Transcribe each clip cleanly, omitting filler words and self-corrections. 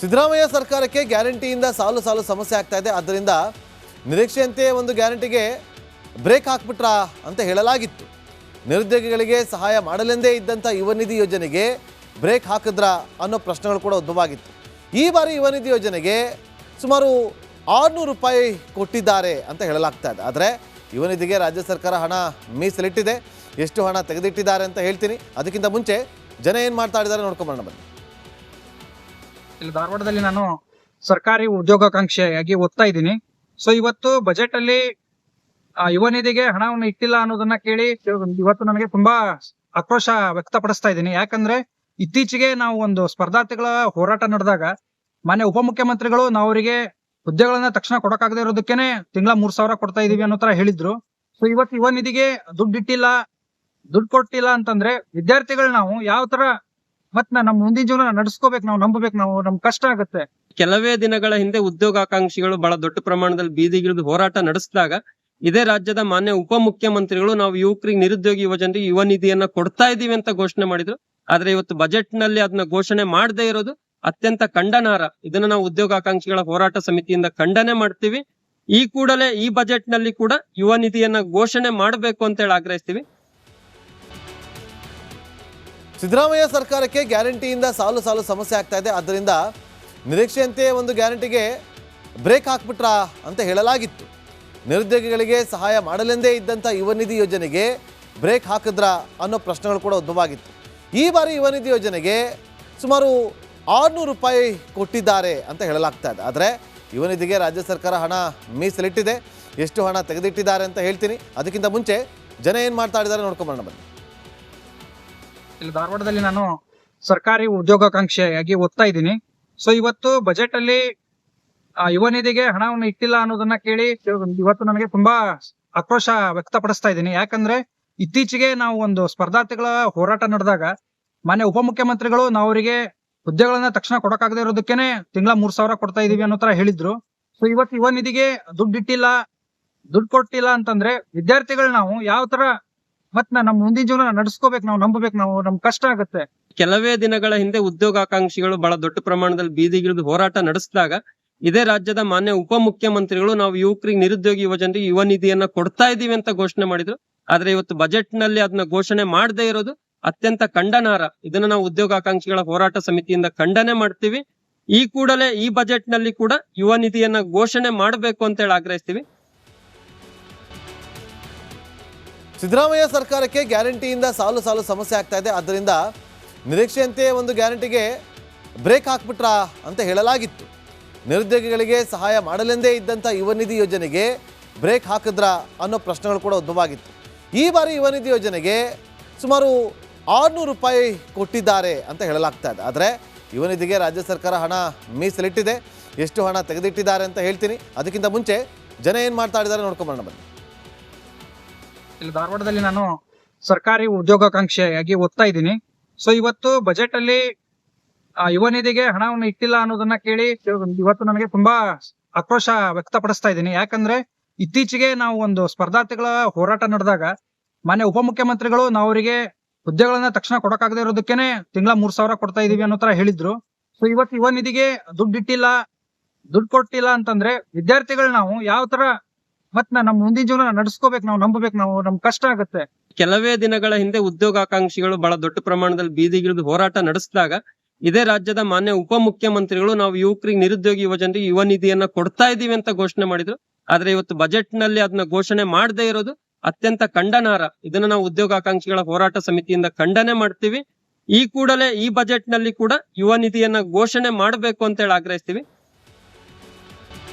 ಸಿದ್ದರಾಮಯ್ಯ ಸರ್ಕಾರಕ್ಕೆ ಗ್ಯಾರಂಟಿಯಿಂದ ಸಾಲು ಸಾಲು ಸಮಸ್ಯೆ ಆಗ್ತಾ ಇದೆ. ಆದ್ದರಿಂದ ನಿರೀಕ್ಷೆಯಂತೆ ಒಂದು ಗ್ಯಾರಂಟಿಗೆ ಬ್ರೇಕ್ ಹಾಕ್ಬಿಟ್ರಾ ಅಂತ ಹೇಳಲಾಗಿತ್ತು. ನಿರುದ್ಯೋಗಿಗಳಿಗೆ ಸಹಾಯ ಮಾಡಲೆಂದೇ ಇದ್ದಂಥ ಯುವ ನಿಧಿ ಯೋಜನೆಗೆ ಬ್ರೇಕ್ ಹಾಕಿದ್ರಾ ಅನ್ನೋ ಪ್ರಶ್ನೆಗಳು ಕೂಡ ಉದ್ಭವ ಆಗಿತ್ತು. ಈ ಬಾರಿ ಯುವ ನಿಧಿ ಯೋಜನೆಗೆ ಸುಮಾರು 600 ರೂಪಾಯಿ ಕೊಟ್ಟಿದ್ದಾರೆ ಅಂತ ಹೇಳಲಾಗ್ತಾ ಇದೆ. ಆದರೆ ಯುವ ನಿಧಿಗೆ ರಾಜ್ಯ ಸರ್ಕಾರ ಹಣ ಮೀಸಲಿಟ್ಟಿದೆ. ಎಷ್ಟು ಹಣ ತೆಗೆದಿಟ್ಟಿದ್ದಾರೆ ಅಂತ ಹೇಳ್ತೀನಿ. ಅದಕ್ಕಿಂತ ಮುಂಚೆ ಜನ ಏನು ಮಾಡ್ತಾ ಇದ್ದಾರೆ ನೋಡ್ಕೊಂಬರೋಣ ಬನ್ನಿ. ಇಲ್ಲಿ ಧಾರವಾಡದಲ್ಲಿ ನಾನು ಸರ್ಕಾರಿ ಉದ್ಯೋಗಾಕಾಂಕ್ಷಿಯಾಗಿ ಓದ್ತಾ ಇದ್ದೀನಿ. ಸೊ ಇವತ್ತು ಬಜೆಟ್ ಅಲ್ಲಿ ಯುವ ನಿಧಿಗೆ ಹಣವನ್ನು ಇಟ್ಟಿಲ್ಲ ಅನ್ನೋದನ್ನ ಕೇಳಿ ಇವತ್ತು ನನಗೆ ತುಂಬಾ ಆಕ್ರೋಶ ವ್ಯಕ್ತಪಡಿಸ್ತಾ ಇದ್ದೀನಿ. ಯಾಕಂದ್ರೆ ಇತ್ತೀಚೆಗೆ ನಾವು ಒಂದು ಸ್ಪರ್ಧಾರ್ಥಿಗಳ ಹೋರಾಟ ನಡೆದಾಗ ಮಾನ್ಯ ಉಪಮುಖ್ಯಮಂತ್ರಿಗಳು ನಾವು ಅವರಿಗೆ ಹುದ್ದೆಗಳನ್ನ ತಕ್ಷಣ ಕೊಡಕ್ಕಾಗದೇ ಇರೋದಕ್ಕೇನೆ ತಿಂಗಳ 3,000 ಕೊಡ್ತಾ ಇದೀವಿ ಅನ್ನೋ ತರ ಹೇಳಿದ್ರು. ಸೊ ಇವತ್ತು ಯುವ ನಿಧಿಗೆ ದುಡ್ಡು ಕೊಟ್ಟಿಲ್ಲ ಅಂತಂದ್ರೆ ವಿದ್ಯಾರ್ಥಿಗಳು ನಾವು ಯಾವ ತರ ಮತ್ ನಮ್ಮ ಮುಂದಿನ ಜೀವನ ನಡೆಸ್ಕೋಬೇಕು, ನಾವು ನಂಬಬೇಕು, ನಮ್ ಕಷ್ಟ ಆಗುತ್ತೆ. ಕೆಲವೇ ದಿನಗಳ ಹಿಂದೆ ಉದ್ಯೋಗಾಕಾಂಕ್ಷಿಗಳು ಬಹಳ ದೊಡ್ಡ ಪ್ರಮಾಣದಲ್ಲಿ ಬೀದಿಗಿಳಿದು ಹೋರಾಟ ನಡೆಸಿದಾಗ ಇದೇ ರಾಜ್ಯದ ಮಾನ್ಯ ಉಪಮುಖ್ಯಮಂತ್ರಿಗಳು ನಾವು ಯುವಕರಿಗೆ ನಿರುದ್ಯೋಗಿ ಯುವಜನರಿಗೆ ಯುವ ನಿಧಿಯನ್ನ ಕೊಡ್ತಾ ಇದೀವಿ ಅಂತ ಘೋಷಣೆ ಮಾಡಿದ್ರು. ಆದ್ರೆ ಇವತ್ತು ಬಜೆಟ್ ನಲ್ಲಿ ಅದನ್ನ ಘೋಷಣೆ ಮಾಡದೇ ಇರೋದು ಅತ್ಯಂತ ಖಂಡನಾರ್ಹ. ಇದನ್ನ ನಾವು ಉದ್ಯೋಗಾಕಾಂಕ್ಷಿಗಳ ಹೋರಾಟ ಸಮಿತಿಯಿಂದ ಖಂಡನೆ ಮಾಡ್ತೀವಿ. ಈ ಕೂಡಲೇ ಈ ಬಜೆಟ್ ನಲ್ಲಿ ಕೂಡ ಯುವ ನಿಧಿಯನ್ನ ಘೋಷಣೆ ಮಾಡಬೇಕು ಅಂತ ಹೇಳಿ ಆಗ್ರಹಿಸ್ತೀವಿ. ಸಿದ್ದರಾಮಯ್ಯ ಸರ್ಕಾರಕ್ಕೆ ಗ್ಯಾರಂಟಿಯಿಂದ ಸಾಲು ಸಾಲು ಸಮಸ್ಯೆ ಆಗ್ತಾ ಇದೆ. ಆದ್ದರಿಂದ ನಿರೀಕ್ಷೆಯಂತೆ ಒಂದು ಗ್ಯಾರಂಟಿಗೆ ಬ್ರೇಕ್ ಹಾಕ್ಬಿಟ್ರಾ ಅಂತ ಹೇಳಲಾಗಿತ್ತು. ನಿರುದ್ಯೋಗಿಗಳಿಗೆ ಸಹಾಯ ಮಾಡಲೆಂದೇ ಇದ್ದಂಥ ಯುವ ನಿಧಿ ಯೋಜನೆಗೆ ಬ್ರೇಕ್ ಹಾಕಿದ್ರಾ ಅನ್ನೋ ಪ್ರಶ್ನೆಗಳು ಕೂಡ ಉದ್ಭವ ಆಗಿತ್ತು. ಈ ಬಾರಿ ಯುವ ನಿಧಿ ಯೋಜನೆಗೆ ಸುಮಾರು 600 ರೂಪಾಯಿ ಕೊಟ್ಟಿದ್ದಾರೆ ಅಂತ ಹೇಳಲಾಗ್ತಾ ಇದೆ. ಆದರೆ ಯುವ ನಿಧಿಗೆ ರಾಜ್ಯ ಸರ್ಕಾರ ಹಣ ಮೀಸಲಿಟ್ಟಿದೆ. ಎಷ್ಟು ಹಣ ತೆಗೆದಿಟ್ಟಿದ್ದಾರೆ ಅಂತ ಹೇಳ್ತೀನಿ. ಅದಕ್ಕಿಂತ ಮುಂಚೆ ಜನ ಏನು ಮಾಡ್ತಾ ಇದ್ದಾರೆ ನೋಡ್ಕೊಂಬರೋಣ ಬನ್ನಿ. ಇಲ್ಲಿ ಧಾರವಾಡದಲ್ಲಿ ನಾನು ಸರ್ಕಾರಿ ಉದ್ಯೋಗಾಕಾಂಕ್ಷಿಯಾಗಿ ಓದ್ತಾ ಇದ್ದೀನಿ. ಸೊ ಇವತ್ತು ಬಜೆಟ್ ಅಲ್ಲಿ ಯುವ ನಿಧಿಗೆ ಹಣವನ್ನು ಇಟ್ಟಿಲ್ಲ ಅನ್ನೋದನ್ನ ಕೇಳಿ ಇವತ್ತು ನನಗೆ ತುಂಬಾ ಆಕ್ರೋಶ ವ್ಯಕ್ತಪಡಿಸ್ತಾ ಇದ್ದೀನಿ. ಯಾಕಂದ್ರೆ ಇತ್ತೀಚೆಗೆ ನಾವು ಒಂದು ಸ್ಪರ್ಧಾರ್ಥಿಗಳ ಹೋರಾಟ ನಡೆದಾಗ ಮಾನ್ಯ ಉಪಮುಖ್ಯಮಂತ್ರಿಗಳು ನಾವು ಅವರಿಗೆ ಹುದ್ದೆಗಳನ್ನ ತಕ್ಷಣ ಕೊಡಕ್ಕಾಗದೇ ಇರೋದಕ್ಕೇನೆ ತಿಂಗಳ 3,000 ಕೊಡ್ತಾ ಇದೀವಿ ಅನ್ನೋ ತರ ಹೇಳಿದ್ರು. ಸೊ ಇವತ್ತು ಯುವ ನಿಧಿಗೆ ದುಡ್ಡು ಕೊಟ್ಟಿಲ್ಲ ಅಂತಂದ್ರೆ ವಿದ್ಯಾರ್ಥಿಗಳು ನಾವು ಯಾವ ತರ ಮತ್ ನಮ್ಮ ಮುಂದಿನ ಜೀವನ ನಡೆಸ್ಕೋಬೇಕು, ನಾವು ನಂಬಬೇಕು, ನಮ್ ಕಷ್ಟ ಆಗುತ್ತೆ. ಕೆಲವೇ ದಿನಗಳ ಹಿಂದೆ ಉದ್ಯೋಗಾಕಾಂಕ್ಷಿಗಳು ಬಹಳ ದೊಡ್ಡ ಪ್ರಮಾಣದಲ್ಲಿ ಬೀದಿಗಿಳಿದು ಹೋರಾಟ ನಡೆಸಿದಾಗ ಇದೇ ರಾಜ್ಯದ ಮಾನ್ಯ ಉಪಮುಖ್ಯಮಂತ್ರಿಗಳು ನಾವು ಯುವಕರಿಗೆ ನಿರುದ್ಯೋಗಿ ಯುವಜನರಿಗೆ ಯುವ ನಿಧಿಯನ್ನ ಕೊಡ್ತಾ ಇದೀವಿ ಅಂತ ಘೋಷಣೆ ಮಾಡಿದ್ರು. ಆದ್ರೆ ಇವತ್ತು ಬಜೆಟ್ ನಲ್ಲಿ ಅದನ್ನ ಘೋಷಣೆ ಮಾಡದೇ ಇರೋದು ಅತ್ಯಂತ ಖಂಡನಾರ್ಹ. ಇದನ್ನ ನಾವು ಉದ್ಯೋಗಾಕಾಂಕ್ಷಿಗಳ ಹೋರಾಟ ಸಮಿತಿಯಿಂದ ಖಂಡನೆ ಮಾಡ್ತೀವಿ. ಈ ಕೂಡಲೇ ಈ ಬಜೆಟ್ ನಲ್ಲಿ ಕೂಡ ಯುವ ನಿಧಿಯನ್ನ ಘೋಷಣೆ ಮಾಡಬೇಕು ಅಂತ ಹೇಳಿ ಆಗ್ರಹಿಸ್ತೀವಿ. ಸಿದ್ದರಾಮಯ್ಯ ಸರ್ಕಾರಕ್ಕೆ ಗ್ಯಾರಂಟಿಯಿಂದ ಸಾಲು ಸಾಲು ಸಮಸ್ಯೆ ಆಗ್ತಾ ಇದೆ. ಆದ್ದರಿಂದ ನಿರೀಕ್ಷೆಯಂತೆ ಒಂದು ಗ್ಯಾರಂಟಿಗೆ ಬ್ರೇಕ್ ಹಾಕ್ಬಿಟ್ರಾ ಅಂತ ಹೇಳಲಾಗಿತ್ತು. ನಿರುದ್ಯೋಗಿಗಳಿಗೆ ಸಹಾಯ ಮಾಡಲೆಂದೇ ಇದ್ದಂಥ ಯುವ ನಿಧಿ ಯೋಜನೆಗೆ ಬ್ರೇಕ್ ಹಾಕಿದ್ರಾ ಅನ್ನೋ ಪ್ರಶ್ನೆಗಳು ಕೂಡ ಉದ್ಭವ ಆಗಿತ್ತು. ಈ ಬಾರಿ ಯುವ ನಿಧಿ ಯೋಜನೆಗೆ ಸುಮಾರು 600 ರೂಪಾಯಿ ಕೊಟ್ಟಿದ್ದಾರೆ ಅಂತ ಹೇಳಲಾಗ್ತಾ ಇದೆ. ಆದರೆ ಯುವ ನಿಧಿಗೆ ರಾಜ್ಯ ಸರ್ಕಾರ ಹಣ ಮೀಸಲಿಟ್ಟಿದೆ. ಎಷ್ಟು ಹಣ ತೆಗೆದಿಟ್ಟಿದ್ದಾರೆ ಅಂತ ಹೇಳ್ತೀನಿ. ಅದಕ್ಕಿಂತ ಮುಂಚೆ ಜನ ಏನು ಮಾಡ್ತಾ ಇದ್ದಾರೆ ನೋಡ್ಕೊಂಬರೋಣ ಬನ್ನಿ. ಇಲ್ಲಿ ಧಾರವಾಡದಲ್ಲಿ ನಾನು ಸರ್ಕಾರಿ ಉದ್ಯೋಗಾಕಾಂಕ್ಷಿಯಾಗಿ ಓದ್ತಾ ಇದ್ದೀನಿ. ಸೊ ಇವತ್ತು ಬಜೆಟ್ ಅಲ್ಲಿ ಯುವ ನಿಧಿಗೆ ಹಣವನ್ನು ಇಟ್ಟಿಲ್ಲ ಅನ್ನೋದನ್ನ ಕೇಳಿ ಇವತ್ತು ನನಗೆ ತುಂಬಾ ಆಕ್ರೋಶ ವ್ಯಕ್ತಪಡಿಸ್ತಾ ಇದ್ದೀನಿ. ಯಾಕಂದ್ರೆ ಇತ್ತೀಚೆಗೆ ನಾವು ಒಂದು ಸ್ಪರ್ಧಾರ್ಥಿಗಳ ಹೋರಾಟ ನಡೆದಾಗ ಮಾನ್ಯ ಉಪಮುಖ್ಯಮಂತ್ರಿಗಳು ನಾವು ಅವರಿಗೆ ಹುದ್ದೆಗಳನ್ನ ತಕ್ಷಣ ಕೊಡಕ್ಕಾಗದೇ ಇರೋದಕ್ಕೇನೆ ತಿಂಗಳ 3,000 ಕೊಡ್ತಾ ಇದೀವಿ ಅನ್ನೋ ತರ ಹೇಳಿದ್ರು. ಸೊ ಇವತ್ತು ಯುವ ನಿಧಿಗೆ ದುಡ್ಡು ಕೊಟ್ಟಿಲ್ಲ ಅಂತಂದ್ರೆ ವಿದ್ಯಾರ್ಥಿಗಳು ನಾವು ಯಾವ ತರ ಮತ್ ನಮ್ಮ ಮುಂದಿನ ಜೀವನ ನಡೆಸ್ಕೋಬೇಕು, ನಾವು ನಂಬಬೇಕು, ನಮ್ ಕಷ್ಟ ಆಗುತ್ತೆ. ಕೆಲವೇ ದಿನಗಳ ಹಿಂದೆ ಉದ್ಯೋಗಾಕಾಂಕ್ಷಿಗಳು ಬಹಳ ದೊಡ್ಡ ಪ್ರಮಾಣದಲ್ಲಿ ಬೀದಿಗಿಳಿದು ಹೋರಾಟ ನಡೆಸಿದಾಗ ಇದೇ ರಾಜ್ಯದ ಮಾನ್ಯ ಉಪಮುಖ್ಯಮಂತ್ರಿಗಳು ನಾವು ಯುವಕರಿಗೆ ನಿರುದ್ಯೋಗಿ ಯುವಜನರಿಗೆ ಯುವ ನಿಧಿಯನ್ನ ಕೊಡ್ತಾ ಇದೀವಿ ಅಂತ ಘೋಷಣೆ ಮಾಡಿದ್ರು. ಆದ್ರೆ ಇವತ್ತು ಬಜೆಟ್ ನಲ್ಲಿ ಅದನ್ನ ಘೋಷಣೆ ಮಾಡದೇ ಇರೋದು ಅತ್ಯಂತ ಖಂಡನಾರ್ಹ. ಇದನ್ನ ನಾವು ಉದ್ಯೋಗಾಕಾಂಕ್ಷಿಗಳ ಹೋರಾಟ ಸಮಿತಿಯಿಂದ ಖಂಡನೆ ಮಾಡ್ತೀವಿ. ಈ ಕೂಡಲೇ ಈ ಬಜೆಟ್ ನಲ್ಲಿ ಕೂಡ ಯುವ ನಿಧಿಯನ್ನ ಘೋಷಣೆ ಮಾಡಬೇಕು ಅಂತ ಹೇಳಿ ಆಗ್ರಹಿಸ್ತೀವಿ.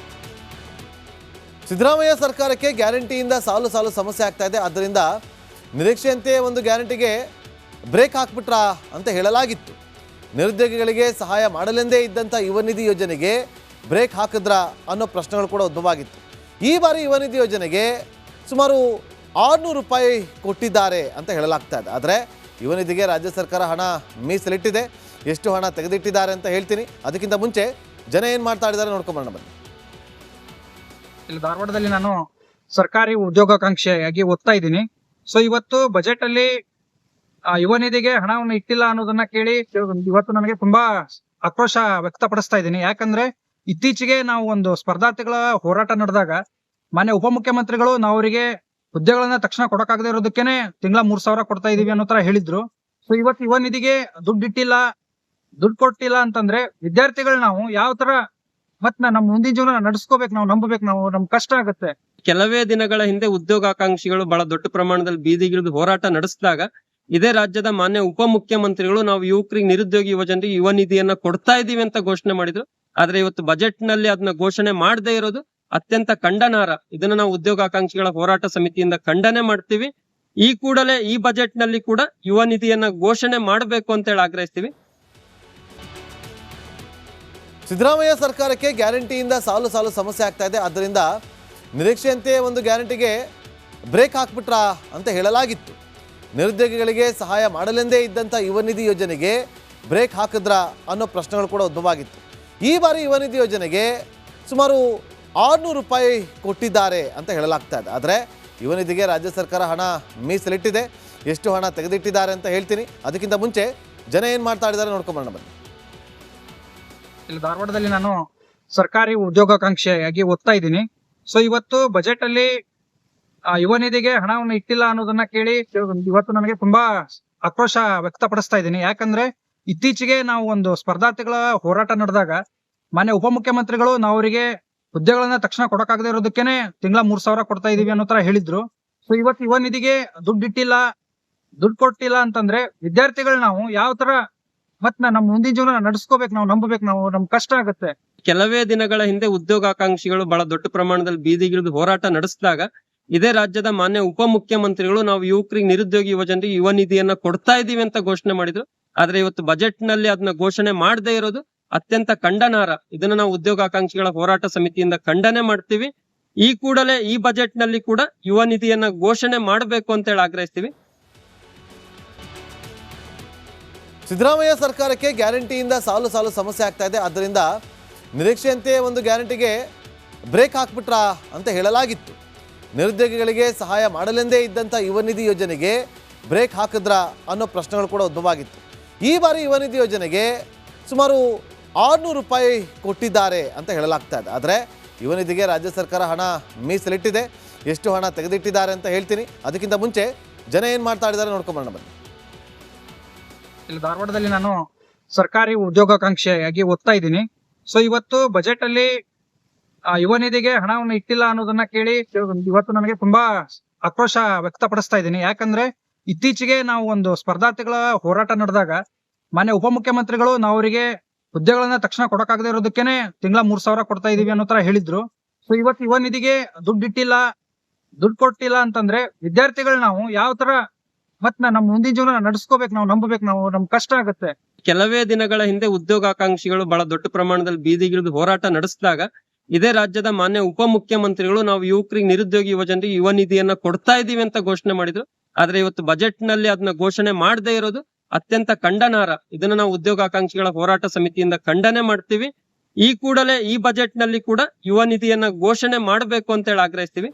ಸಿದ್ದರಾಮಯ್ಯ ಸರ್ಕಾರಕ್ಕೆ ಗ್ಯಾರಂಟಿಯಿಂದ ಸಾಲು ಸಾಲು ಸಮಸ್ಯೆ ಆಗ್ತಾ ಇದೆ. ಆದ್ದರಿಂದ ನಿರೀಕ್ಷೆಯಂತೆ ಒಂದು ಗ್ಯಾರಂಟಿಗೆ ಬ್ರೇಕ್ ಹಾಕ್ಬಿಟ್ರಾ ಅಂತ ಹೇಳಲಾಗಿತ್ತು. ನಿರುದ್ಯೋಗಿಗಳಿಗೆ ಸಹಾಯ ಮಾಡಲೆಂದೇ ಇದ್ದಂಥ ಯುವ ನಿಧಿ ಯೋಜನೆಗೆ ಬ್ರೇಕ್ ಹಾಕಿದ್ರಾ ಅನ್ನೋ ಪ್ರಶ್ನೆಗಳು ಕೂಡ ಉದ್ಭವ ಆಗಿತ್ತು. ಈ ಬಾರಿ ಯುವ ನಿಧಿ ಯೋಜನೆಗೆ ಸುಮಾರು 600 ರೂಪಾಯಿ ಕೊಟ್ಟಿದ್ದಾರೆ ಅಂತ ಹೇಳಲಾಗ್ತಾ ಇದೆ. ಆದರೆ ಯುವ ನಿಧಿಗೆ ರಾಜ್ಯ ಸರ್ಕಾರ ಹಣ ಮೀಸಲಿಟ್ಟಿದೆ. ಎಷ್ಟು ಹಣ ತೆಗೆದಿಟ್ಟಿದ್ದಾರೆ ಅಂತ ಹೇಳ್ತೀನಿ. ಅದಕ್ಕಿಂತ ಮುಂಚೆ ಜನ ಏನು ಮಾಡ್ತಾ ಇದ್ದಾರೆ ನೋಡ್ಕೊಂಬರೋಣ ಬನ್ನಿ. ಇಲ್ಲಿ ಧಾರವಾಡದಲ್ಲಿ ನಾನು ಸರ್ಕಾರಿ ಉದ್ಯೋಗಾಕಾಂಕ್ಷಿಯಾಗಿ ಓದ್ತಾ ಇದ್ದೀನಿ. ಸೊ ಇವತ್ತು ಬಜೆಟ್ ಅಲ್ಲಿ ಯುವ ನಿಧಿಗೆ ಹಣವನ್ನು ಇಟ್ಟಿಲ್ಲ ಅನ್ನೋದನ್ನ ಕೇಳಿ ಇವತ್ತು ನನಗೆ ತುಂಬಾ ಆಕ್ರೋಶ ವ್ಯಕ್ತಪಡಿಸ್ತಾ ಇದ್ದೀನಿ. ಯಾಕಂದ್ರೆ ಇತ್ತೀಚೆಗೆ ನಾವು ಒಂದು ಸ್ಪರ್ಧಾರ್ಥಿಗಳ ಹೋರಾಟ ನಡೆದಾಗ ಮಾನ್ಯ ಉಪಮುಖ್ಯಮಂತ್ರಿಗಳು ನಾವು ಅವರಿಗೆ ಹುದ್ದೆಗಳನ್ನ ತಕ್ಷಣ ಕೊಡಕ್ಕಾಗದೇ ಇರೋದಕ್ಕೇನೆ ತಿಂಗಳ 3,000 ಕೊಡ್ತಾ ಇದೀವಿ ಅನ್ನೋ ತರ ಹೇಳಿದ್ರು. ಸೊ ಇವತ್ತು ಯುವ ನಿಧಿಗೆ ದುಡ್ಡು ಕೊಟ್ಟಿಲ್ಲ ಅಂತಂದ್ರೆ ವಿದ್ಯಾರ್ಥಿಗಳು ನಾವು ಯಾವ ತರ ಮತ್ ನಮ್ಮ ಮುಂದಿನ ಜೀವನ ನಡೆಸ್ಕೋಬೇಕು, ನಾವು ನಂಬಬೇಕು, ನಮ್ ಕಷ್ಟ ಆಗುತ್ತೆ. ಕೆಲವೇ ದಿನಗಳ ಹಿಂದೆ ಉದ್ಯೋಗಾಕಾಂಕ್ಷಿಗಳು ಬಹಳ ದೊಡ್ಡ ಪ್ರಮಾಣದಲ್ಲಿ ಬೀದಿಗಿಳಿದು ಹೋರಾಟ ನಡೆಸಿದಾಗ ಇದೇ ರಾಜ್ಯದ ಮಾನ್ಯ ಉಪಮುಖ್ಯಮಂತ್ರಿಗಳು ನಾವು ಯುವಕರಿಗೆ ನಿರುದ್ಯೋಗಿ ಯುವಜನರಿಗೆ ಯುವ ನಿಧಿಯನ್ನ ಕೊಡ್ತಾ ಇದೀವಿ ಅಂತ ಘೋಷಣೆ ಮಾಡಿದ್ರು. ಆದ್ರೆ ಇವತ್ತು ಬಜೆಟ್ ನಲ್ಲಿ ಅದನ್ನ ಘೋಷಣೆ ಮಾಡದೇ ಇರೋದು ಅತ್ಯಂತ ಖಂಡನಾರ್ಹ. ಇದನ್ನ ನಾವು ಉದ್ಯೋಗಾಕಾಂಕ್ಷಿಗಳ ಹೋರಾಟ ಸಮಿತಿಯಿಂದ ಖಂಡನೆ ಮಾಡ್ತೀವಿ. ಈ ಕೂಡಲೇ ಈ ಬಜೆಟ್ ನಲ್ಲಿ ಕೂಡ ಯುವ ನಿಧಿಯನ್ನ ಘೋಷಣೆ ಮಾಡಬೇಕು ಅಂತ ಹೇಳಿ ಆಗ್ರಹಿಸ್ತೀವಿ. ಸಿದ್ದರಾಮಯ್ಯ ಸರ್ಕಾರಕ್ಕೆ ಗ್ಯಾರಂಟಿಯಿಂದ ಸಾಲು ಸಾಲು ಸಮಸ್ಯೆ ಆಗ್ತಾ ಇದೆ. ಆದ್ದರಿಂದ ನಿರೀಕ್ಷೆಯಂತೆ ಒಂದು ಗ್ಯಾರಂಟಿಗೆ ಬ್ರೇಕ್ ಹಾಕ್ಬಿಟ್ರಾ ಅಂತ ಹೇಳಲಾಗಿತ್ತು. ನಿರುದ್ಯೋಗಿಗಳಿಗೆ ಸಹಾಯ ಮಾಡಲೆಂದೇ ಇದ್ದಂಥ ಯುವ ನಿಧಿ ಯೋಜನೆಗೆ ಬ್ರೇಕ್ ಹಾಕಿದ್ರಾ ಅನ್ನೋ ಪ್ರಶ್ನೆಗಳು ಕೂಡ ಉದ್ಭವ ಆಗಿತ್ತು. ಈ ಬಾರಿ ಯುವ ನಿಧಿ ಯೋಜನೆಗೆ ಸುಮಾರು 600 ರೂಪಾಯಿ ಕೊಟ್ಟಿದ್ದಾರೆ ಅಂತ ಹೇಳಲಾಗ್ತಾ ಇದೆ. ಆದರೆ ಯುವ ನಿಧಿಗೆ ರಾಜ್ಯ ಸರ್ಕಾರ ಹಣ ಮೀಸಲಿಟ್ಟಿದೆ. ಎಷ್ಟು ಹಣ ತೆಗೆದಿಟ್ಟಿದ್ದಾರೆ ಅಂತ ಹೇಳ್ತೀನಿ. ಅದಕ್ಕಿಂತ ಮುಂಚೆ ಜನ ಏನು ಮಾತಾಡಿದ್ದಾರೆ ನೋಡ್ಕೊಂಬರೋಣ ಬನ್ನಿ. ಇಲ್ಲಿ ಧಾರವಾಡದಲ್ಲಿ ನಾನು ಸರ್ಕಾರಿ ಉದ್ಯೋಗಾಕಾಂಕ್ಷಿಯಾಗಿ ಓದ್ತಾ ಇದ್ದೀನಿ. ಸೊ ಇವತ್ತು ಬಜೆಟ್ ಅಲ್ಲಿ ಯುವ ನಿಧಿಗೆ ಹಣವನ್ನು ಇಟ್ಟಿಲ್ಲ ಅನ್ನೋದನ್ನ ಕೇಳಿ ಇವತ್ತು ನನಗೆ ತುಂಬಾ ಆಕ್ರೋಶ ವ್ಯಕ್ತಪಡಿಸ್ತಾ ಇದ್ದೀನಿ. ಯಾಕಂದ್ರೆ ಇತ್ತೀಚೆಗೆ ನಾವು ಒಂದು ಸ್ಪರ್ಧಾರ್ಥಿಗಳ ಹೋರಾಟ ನಡೆದಾಗ ಮಾನ್ಯ ಉಪಮುಖ್ಯಮಂತ್ರಿಗಳು ನಾವು ಅವರಿಗೆ ಹುದ್ದೆಗಳನ್ನ ತಕ್ಷಣ ಕೊಡಕ್ಕಾಗದೇ ಇರೋದಕ್ಕೇನೆ ತಿಂಗಳ 3,000 ಕೊಡ್ತಾ ಇದೀವಿ ಅನ್ನೋ ತರ ಹೇಳಿದ್ರು. ಸೊ ಇವತ್ತು ಯುವ ನಿಧಿಗೆ ದುಡ್ಡು ಕೊಟ್ಟಿಲ್ಲ ಅಂತಂದ್ರೆ ವಿದ್ಯಾರ್ಥಿಗಳು ನಾವು ಯಾವ ತರ ಮತ್ ನಮ್ಮ ಮುಂದಿನ ಜೀವನ ನಡೆಸ್ಕೋಬೇಕು, ನಾವು ನಂಬಬೇಕು, ನಮ್ ಕಷ್ಟ ಆಗುತ್ತೆ. ಕೆಲವೇ ದಿನಗಳ ಹಿಂದೆ ಉದ್ಯೋಗಾಕಾಂಕ್ಷಿಗಳು ಬಹಳ ದೊಡ್ಡ ಪ್ರಮಾಣದಲ್ಲಿ ಬೀದಿಗಿಳಿದು ಹೋರಾಟ ನಡೆಸಿದಾಗ ಇದೇ ರಾಜ್ಯದ ಮಾನ್ಯ ಉಪಮುಖ್ಯಮಂತ್ರಿಗಳು ನಾವು ಯುವಕರಿಗೆ ನಿರುದ್ಯೋಗಿ ಯುವಜನರಿಗೆ ಯುವ ನಿಧಿಯನ್ನ ಕೊಡ್ತಾ ಇದೀವಿ ಅಂತ ಘೋಷಣೆ ಮಾಡಿದ್ರು. ಆದ್ರೆ ಇವತ್ತು ಬಜೆಟ್ ನಲ್ಲಿ ಅದನ್ನ ಘೋಷಣೆ ಮಾಡದೇ ಇರೋದು ಅತ್ಯಂತ ಖಂಡನಾರ್ಹ. ಇದನ್ನ ನಾವು ಉದ್ಯೋಗಾಕಾಂಕ್ಷಿಗಳ ಹೋರಾಟ ಸಮಿತಿಯಿಂದ ಖಂಡನೆ ಮಾಡ್ತೀವಿ. ಈ ಕೂಡಲೇ ಈ ಬಜೆಟ್ ನಲ್ಲಿ ಕೂಡ ಯುವ ನಿಧಿಯನ್ನ ಘೋಷಣೆ ಮಾಡಬೇಕು ಅಂತ ಹೇಳಿ ಆಗ್ರಹಿಸ್ತೀವಿ. ಸಿದ್ದರಾಮಯ್ಯ ಸರ್ಕಾರಕ್ಕೆ ಗ್ಯಾರಂಟಿಯಿಂದ ಸಾಲು ಸಾಲು ಸಮಸ್ಯೆ ಆಗ್ತಾ ಇದೆ. ಆದ್ದರಿಂದ ನಿರೀಕ್ಷೆಯಂತೆ ಒಂದು ಗ್ಯಾರಂಟಿಗೆ ಬ್ರೇಕ್ ಹಾಕ್ಬಿಟ್ರಾ ಅಂತ ಹೇಳಲಾಗಿತ್ತು. ನಿರುದ್ಯೋಗಿಗಳಿಗೆ ಸಹಾಯ ಮಾಡಲೆಂದೇ ಇದ್ದಂಥ ಯುವ ನಿಧಿ ಯೋಜನೆಗೆ ಬ್ರೇಕ್ ಹಾಕಿದ್ರಾ ಅನ್ನೋ ಪ್ರಶ್ನೆಗಳು ಕೂಡ ಉದ್ಭವ ಆಗಿತ್ತು. ಈ ಬಾರಿ ಯುವ ನಿಧಿ ಯೋಜನೆಗೆ ಸುಮಾರು 600 ರೂಪಾಯಿ ಕೊಟ್ಟಿದ್ದಾರೆ ಅಂತ ಹೇಳಲಾಗ್ತಾ ಇದೆ. ಆದರೆ ಯುವ ನಿಧಿಗೆ ರಾಜ್ಯ ಸರ್ಕಾರ ಹಣ ಮೀಸಲಿಟ್ಟಿದೆ. ಎಷ್ಟು ಹಣ ತೆಗೆದಿಟ್ಟಿದ್ದಾರೆ ಅಂತ ಹೇಳ್ತೀನಿ. ಅದಕ್ಕಿಂತ ಮುಂಚೆ ಜನ ಏನು ಮಾತಾಡಿದ್ದಾರೆ ನೋಡ್ಕೊಂಬರೋಣ ಬನ್ನಿ. ಇಲ್ಲಿ ಧಾರವಾಡದಲ್ಲಿ ನಾನು ಸರ್ಕಾರಿ ಉದ್ಯೋಗಾಕಾಂಕ್ಷಿಯಾಗಿ ಓದ್ತಾ ಇದ್ದೀನಿ. ಸೊ ಇವತ್ತು ಬಜೆಟ್ ಅಲ್ಲಿ ಯುವ ನಿಧಿಗೆ ಹಣವನ್ನು ಇಟ್ಟಿಲ್ಲ ಅನ್ನೋದನ್ನ ಕೇಳಿ ಇವತ್ತು ನನಗೆ ತುಂಬಾ ಆಕ್ರೋಶ ವ್ಯಕ್ತಪಡಿಸ್ತಾ ಇದ್ದೀನಿ. ಯಾಕಂದ್ರೆ ಇತ್ತೀಚೆಗೆ ನಾವು ಒಂದು ಸ್ಪರ್ಧಾರ್ಥಿಗಳ ಹೋರಾಟ ನಡೆದಾಗ ಮಾನ್ಯ ಉಪಮುಖ್ಯಮಂತ್ರಿಗಳು ನಾವು ಅವರಿಗೆ ಹುದ್ದೆಗಳನ್ನ ತಕ್ಷಣ ಕೊಡಕ್ಕಾಗದೇ ಇರೋದಕ್ಕೇನೆ ತಿಂಗಳ 3,000 ಕೊಡ್ತಾ ಇದೀವಿ ಅನ್ನೋ ತರ ಹೇಳಿದ್ರು. ಸೊ ಇವತ್ತು ಯುವ ನಿಧಿಗೆ ದುಡ್ಡು ಕೊಟ್ಟಿಲ್ಲ ಅಂತಂದ್ರೆ ವಿದ್ಯಾರ್ಥಿಗಳು ನಾವು ಯಾವ ತರ ಮತ್ ನಮ್ಮ ಮುಂದಿನ ಜೀವನ ನಡೆಸ್ಕೋಬೇಕು, ನಾವು ನಂಬಬೇಕು, ನಮ್ ಕಷ್ಟ ಆಗುತ್ತೆ. ಕೆಲವೇ ದಿನಗಳ ಹಿಂದೆ ಉದ್ಯೋಗಾಕಾಂಕ್ಷಿಗಳು ಬಹಳ ದೊಡ್ಡ ಪ್ರಮಾಣದಲ್ಲಿ ಬೀದಿಗಿಳಿದು ಹೋರಾಟ ನಡೆಸಿದಾಗ ಇದೇ ರಾಜ್ಯದ ಮಾನ್ಯ ಉಪಮುಖ್ಯಮಂತ್ರಿಗಳು ನಾವು ಯುವಕರಿಗೆ ನಿರುದ್ಯೋಗಿ ಯುವಜನರಿಗೆ ಯುವ ನಿಧಿಯನ್ನ ಕೊಡ್ತಾ ಇದೀವಿ ಅಂತ ಘೋಷಣೆ ಮಾಡಿದ್ರು. ಆದ್ರೆ ಇವತ್ತು ಬಜೆಟ್ ನಲ್ಲಿ ಅದನ್ನ ಘೋಷಣೆ ಮಾಡದೇ ಇರೋದು ಅತ್ಯಂತ ಖಂಡನಾರ್ಹ. ಇದನ್ನ ನಾವು ಉದ್ಯೋಗಾಕಾಂಕ್ಷಿಗಳ ಹೋರಾಟ ಸಮಿತಿಯಿಂದ ಖಂಡನೆ ಮಾಡ್ತೀವಿ. ಈ ಕೂಡಲೇ ಈ ಬಜೆಟ್ ನಲ್ಲಿ ಕೂಡ ಯುವ ನಿಧಿಯನ್ನ ಘೋಷಣೆ ಮಾಡಬೇಕು ಅಂತ ಹೇಳಿ ಆಗ್ರಹಿಸ್ತೀವಿ.